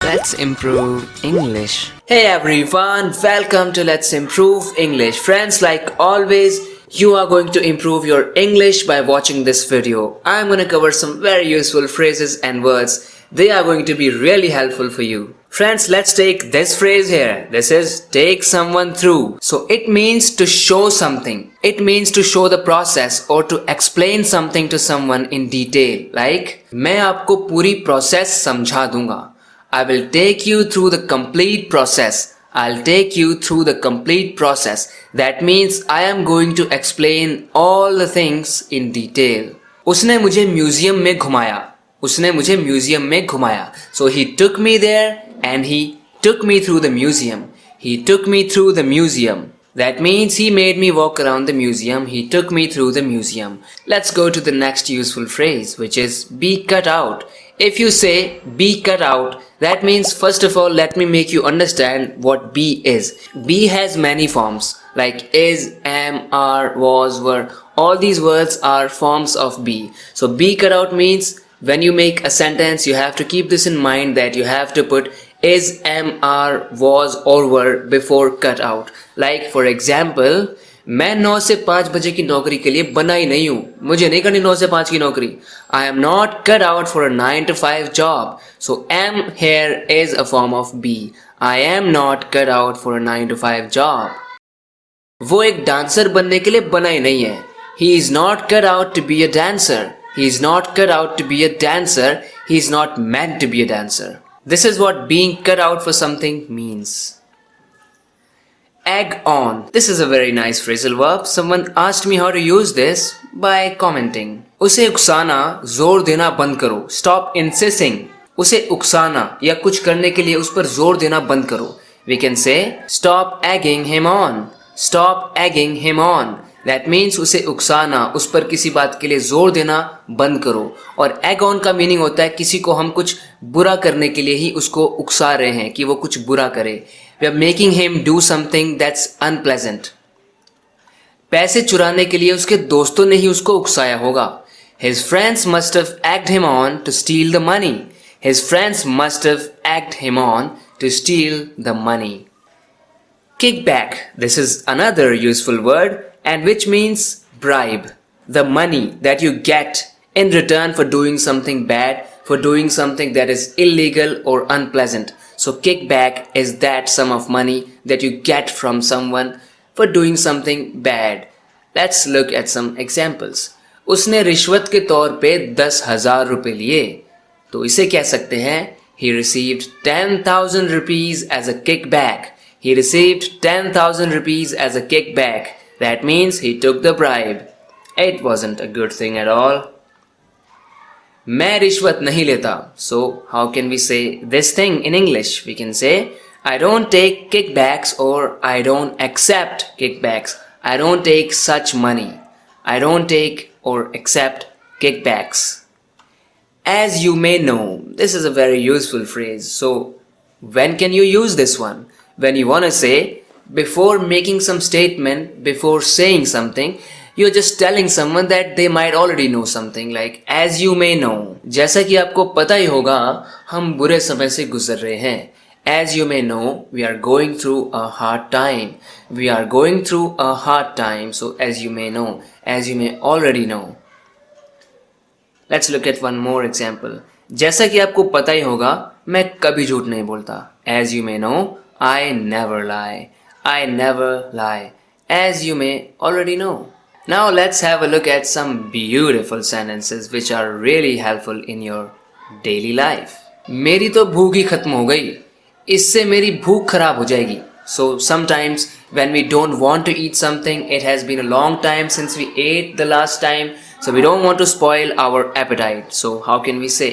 Let's improve English. Hey everyone, welcome to Let's Improve English. Friends, like always, you are going to improve your English by watching this video. I'm going to cover some very useful phrases and words. They are going to be really helpful for you. Friends, let's take this phrase here. This is take someone through. So it means to show something. It means to show the process or to explain something to someone in detail. Like, मैं आपको पूरी process समझा दूंगा. I will take you through the complete process. I'll take you through the complete process. That means I am going to explain all the things in detail. उसने मुझे museum में घुमाया. उसने मुझे म्यूजियम में घुमाया. So he took me there and he took me through the museum. He took me through the museum. That means he made me walk around the museum. He took me through the museum. Let's go to the next useful phrase, which is be cut out. If you say be cut out, that means first of all let me make you understand what be is. Be has many forms like is, am, are, was, were. All these words are forms of be. So be cut out means when you make a sentence you have to keep this in mind that you have to put is, am, are, was or were before cut out. Like for example, मैं 9 से 5 बजे की नौकरी के लिए बना ही नहीं हूँ. मुझे नहीं करनी 9 से 5 की नौकरी. I am not cut out for a 9 to 5 job. So am here is a form of be. I am not cut out for a 9 to 5 job. वो एक डांसर बनने के लिए बना ही नहीं है. He is not cut out to be a dancer. He is not cut out to be a dancer. He is not meant to be a dancer. This is what being cut out for something means. Egg on. This is a very nice phrasal verb. Someone asked me how to use this by commenting. उसे उकसाना, जोर देना बंद करो. Stop insisting. उसे उकसाना या कुछ करने के लिए उस पर जोर देना बंद करो. We can say stop egging him on. Stop egging him on. That means उसे उकसाना, उस पर किसी बात के लिए जोर देना बंद करो. और egg on का मीनिंग होता है किसी को हम कुछ बुरा करने के लिए ही उसको उकसा रहे हैं कि वो कुछ बुरा करे. We are making him do something that's unpleasant. पैसे चुराने के लिए उसके दोस्तों ने ही उसको उकसाया होगा. His friends must have egged him on to steal the money. His friends must have egged him on to steal the money. Kickback. This is another useful word and which means bribe. The money that you get in return for doing something bad, for doing something that is illegal or unpleasant. So kickback is that sum of money that you get from someone for doing something bad. Let's look at some examples. उसने रिश्वत के तौर पे 10,000 रुपए लिए. तो इसे कह सकते हैं He received 10,000 rupees as a kickback. He received 10,000 rupees as a kickback. That means he took the bribe. It wasn't a good thing at all. मैं रिश्वत नहीं लेता. So how can we say this thing in English? We can say I don't take kickbacks or I don't accept kickbacks. I don't take such money. I don't take or accept kickbacks. As you may know, this is a very useful phrase. So when can you use this one? When you want to say before making some statement, before saying something, you're just telling someone that they might already know something, like as you may know. जैसा कि आपको पता ही होगा हम बुरे समय से गुजर रहे हैं. As you may know, we are going through a hard time. We are going through a hard time. So as you may know, as you may already know. Let's look at one more example. जैसा कि आपको पता ही होगा मैं कभी झूठ नहीं बोलता. As you may know, I never lie. I never lie. As you may already know. Now let's have a look at some beautiful sentences which are really helpful in your daily life. मेरी तो भूख ही खत्म हो गई. इससे मेरी भूख खराब हो जाएगी. So sometimes when we don't want to eat something, it has been a long time since we ate the last time, so we don't want to spoil our appetite. So how can we say?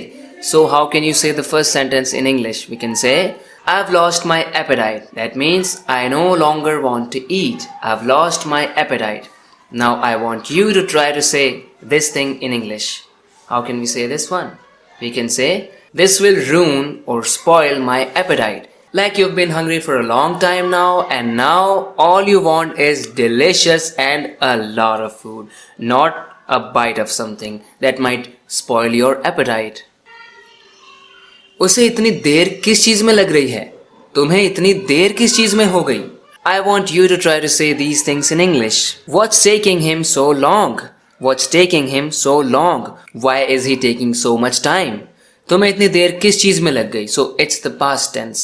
So how can you say the first sentence in English? We can say I've lost my appetite. That means I no longer want to eat. I've lost my appetite. Now I want you to try to say this thing in English. How can we say this one? We can say this will ruin or spoil my appetite. Like you've been hungry for a long time now and now all you want is delicious and a lot of food, not a bite of something that might spoil your appetite. उसे इतनी देर किस चीज में लग रही है? तुम्हें इतनी देर किस चीज में हो गई? I want you to try to say these things in English. What's taking him so long? What's taking him so long? Why is he taking so much time? तुम्हें इतनी देर किस चीज में लग गई? So it's the past tense.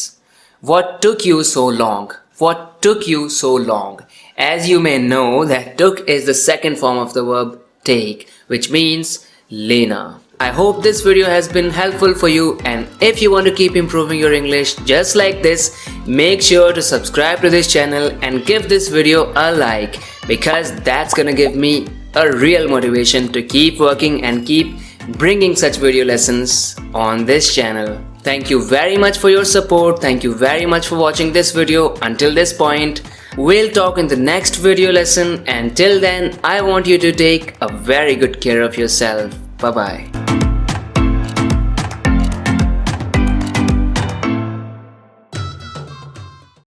What took you so long? What took you so long? As you may know that took is the second form of the verb take, which means lena. I hope this video has been helpful for you, and if you want to keep improving your English just like this, make sure to subscribe to this channel and give this video a like, because that's gonna give me a real motivation to keep working and keep bringing such video lessons on this channel. Thank you very much for your support. Thank you very much for watching this video until this point. We'll talk in the next video lesson, and till then I want you to take a very good care of yourself. Bye bye.